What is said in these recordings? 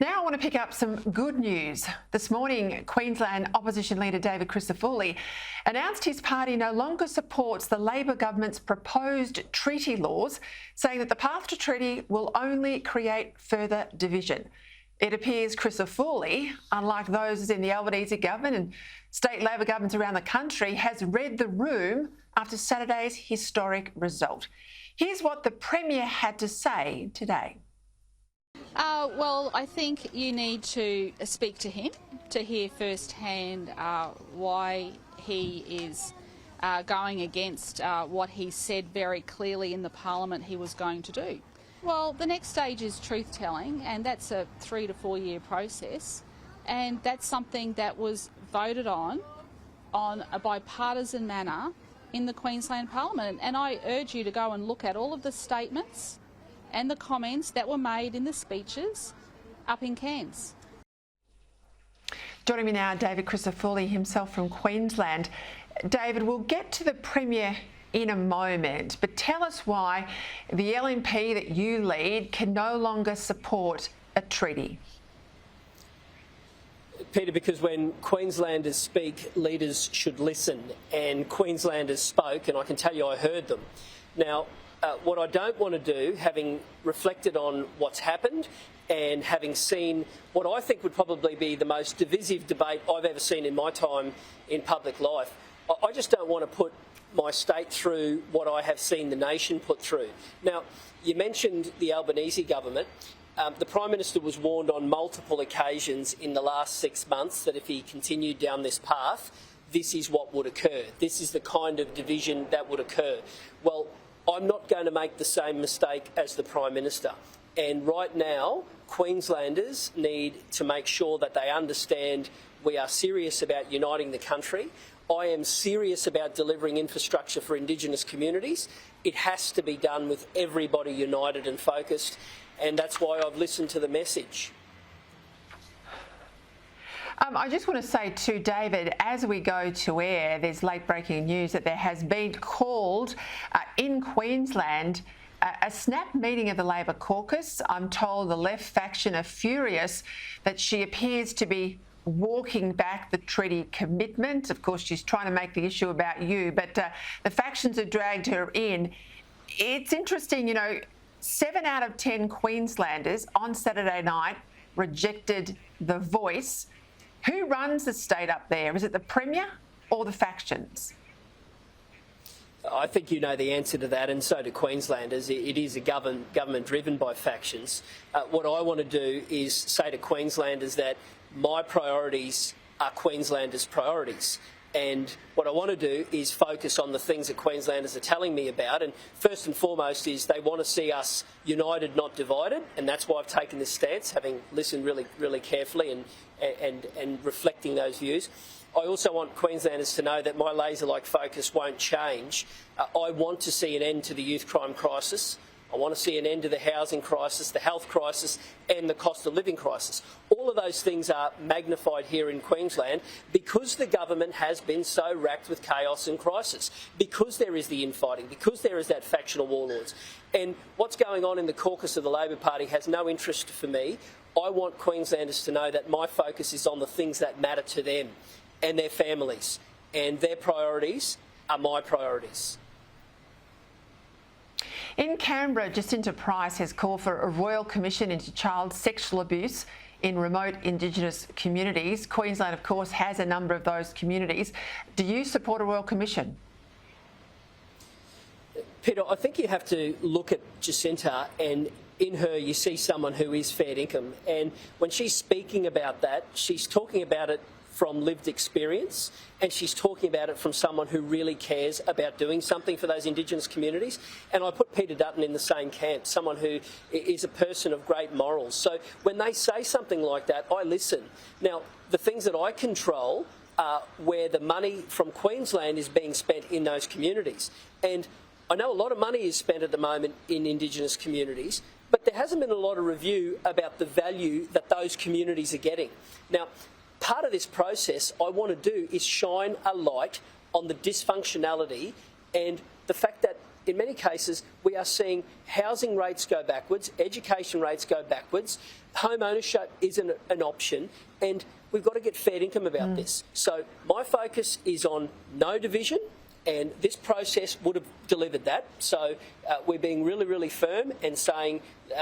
Now I want to pick up some good news. This morning, Queensland Opposition Leader David Crisafulli announced his party no longer supports the Labor government's proposed treaty laws, saying that the path to treaty will only create further division. It appears Crisafulli, unlike those in the Albanese government and state Labor governments around the country, has read the room after Saturday's historic result. Here's what the Premier had to say today. Well, I think you need to speak to him to hear firsthand why he is going against what he said very clearly in the Parliament he was going to do. Well, the next stage is truth-telling, and that's a 3 to 4 year process, and that's something that was voted on a bipartisan manner in the Queensland Parliament. And I urge you to go and look at all of the statements and the comments that were made in the speeches up in Cairns. Joining me now, David Crisafulli, himself from Queensland. David, we'll get to the Premier in a moment, but tell us why the LNP that you lead can no longer support a treaty. Peter, because when Queenslanders speak, leaders should listen, and Queenslanders spoke, and I can tell you I heard them. Now, what I don't want to do, having reflected on what's happened and having seen what I think would probably be the most divisive debate I've ever seen in my time in public life, I just don't want to put my state through what I have seen the nation put through. Now, you mentioned the Albanese government. The Prime Minister was warned on multiple occasions in the last 6 months that if he continued down this path, this is what would occur. This is the kind of division that would occur. Well, I'm not going to make the same mistake as the Prime Minister. And right now, Queenslanders need to make sure that they understand we are serious about uniting the country. I am serious about delivering infrastructure for Indigenous communities. It has to be done with everybody united and focused, and that's why I've listened to the message. I just want to say to David, as we go to air, there's late-breaking news that there has been called in Queensland a snap meeting of the Labor caucus. I'm told the left faction are furious that she appears to be walking back the treaty commitment. Of course, she's trying to make the issue about you, but the factions have dragged her in. It's interesting, you know, 7 out of 10 Queenslanders on Saturday night rejected the voice. Who runs the state up there? Is it the Premier or the factions? I think you know the answer to that, and so do Queenslanders. It is a government driven by factions. What I want to do is say to Queenslanders that my priorities are Queenslanders' priorities. And what I want to do is focus on the things that Queenslanders are telling me about. And first and foremost is they want to see us united, not divided. And that's why I've taken this stance, having listened really carefully and reflecting those views. I also want Queenslanders to know that my laser-like focus won't change. I want to see an end to the youth crime crisis. I want to see an end to the housing crisis, the health crisis and the cost of living crisis. All of those things are magnified here in Queensland because the government has been so racked with chaos and crisis, because there is the infighting, because there is that factional warlords. And what's going on in the caucus of the Labor Party has no interest for me. I want Queenslanders to know that my focus is on the things that matter to them and their families, and their priorities are my priorities. In Canberra, Jacinta Price has called for a royal commission into child sexual abuse in remote Indigenous communities. Queensland, of course, has a number of those communities. Do you support a royal commission? Peter, I think you have to look at Jacinta, and in her you see someone who is fair income. And when she's speaking about that, she's talking about it from lived experience, and she's talking about it from someone who really cares about doing something for those Indigenous communities. And I put Peter Dutton in the same camp, someone who is a person of great morals. So when they say something like that, I listen. Now, the things that I control are where the money from Queensland is being spent in those communities. And I know a lot of money is spent at the moment in Indigenous communities, but there hasn't been a lot of review about the value that those communities are getting. Now, part of this process I want to do is shine a light on the dysfunctionality and the fact that in many cases, we are seeing housing rates go backwards, education rates go backwards, home ownership isn't an option, and we've got to get fair income about this. So my focus is on no division, and this process would have delivered that. So we're being really, really firm and saying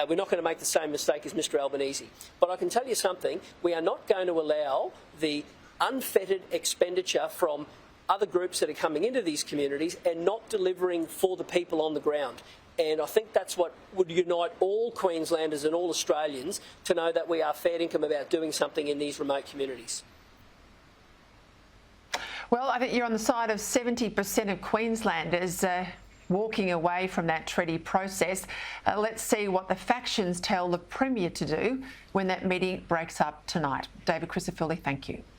we're not going to make the same mistake as Mr Albanese. But I can tell you something, we are not going to allow the unfettered expenditure from other groups that are coming into these communities and not delivering for the people on the ground. And I think that's what would unite all Queenslanders and all Australians to know that we are fair income about doing something in these remote communities. Well, I think you're on the side of 70% of Queenslanders walking away from that treaty process. Let's see what the factions tell the Premier to do when that meeting breaks up tonight. David Crisafulli, thank you.